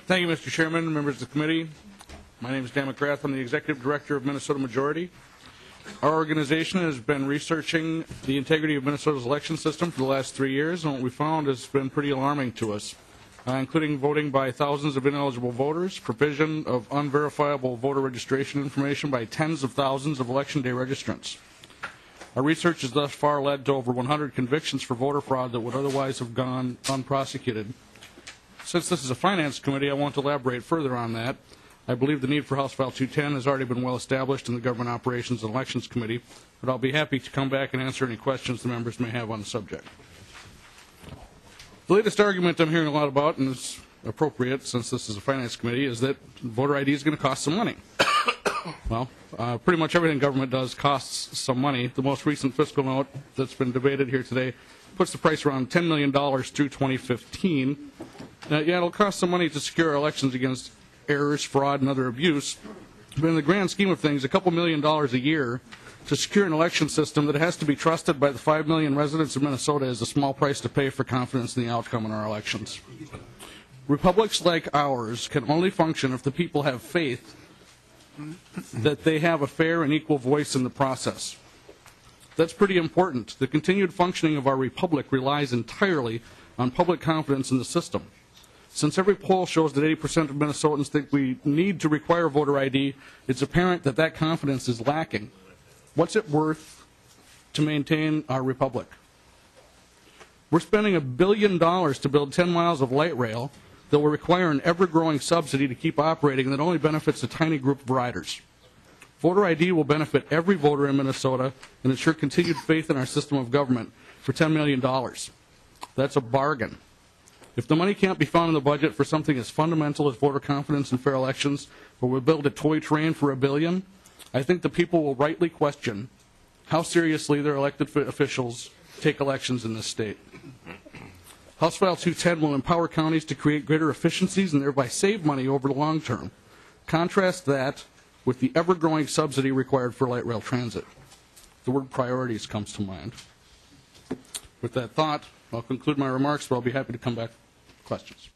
Thank you, Mr. Chairman, members of the committee. My name is Dan McGrath. I'm the Executive Director of Minnesota Majority. Our organization has been researching the integrity of Minnesota's election system for the last 3 years, and what we found has been pretty alarming to us, including voting by thousands of ineligible voters, provision of unverifiable voter registration information by tens of thousands of Election Day registrants. Our research has thus far led to over 100 convictions for voter fraud that would otherwise have gone unprosecuted. Since this is a finance committee, I won't elaborate further on that. I believe the need for House File 210 has already been well established in the Government Operations and Elections Committee, but I'll be happy to come back and answer any questions the members may have on the subject. The latest argument I'm hearing a lot about, and it's appropriate since this is a finance committee, is that voter ID is going to cost some money. Well, pretty much everything government does costs some money. The most recent fiscal note that's been debated here today puts the price around $10 million through 2015. Yeah, it'll cost some money to secure our elections against errors, fraud, and other abuse. But in the grand scheme of things, a couple $1 million a year to secure an election system that has to be trusted by the 5 million residents of Minnesota is a small price to pay for confidence in the outcome in our elections. Republics like ours can only function if the people have faith that they have a fair and equal voice in the process. That's pretty important. The continued functioning of our republic relies entirely on public confidence in the system. Since every poll shows that 80% of Minnesotans think we need to require voter ID, it's apparent that that confidence is lacking. What's it worth to maintain our republic? We're spending $1 billion to build 10 miles of light rail that will require an ever-growing subsidy to keep operating that only benefits a tiny group of riders. Voter ID will benefit every voter in Minnesota and ensure continued faith in our system of government for $10 million. That's a bargain. If the money can't be found in the budget for something as fundamental as voter confidence in fair elections, but we'll build a toy train for $1 billion, I think the people will rightly question how seriously their elected officials take elections in this state. House File 210 will empower counties to create greater efficiencies and thereby save money over the long term. Contrast that with the ever-growing subsidy required for light rail transit. The word priorities comes to mind. With that thought, I'll conclude my remarks, but I'll be happy to come back with questions.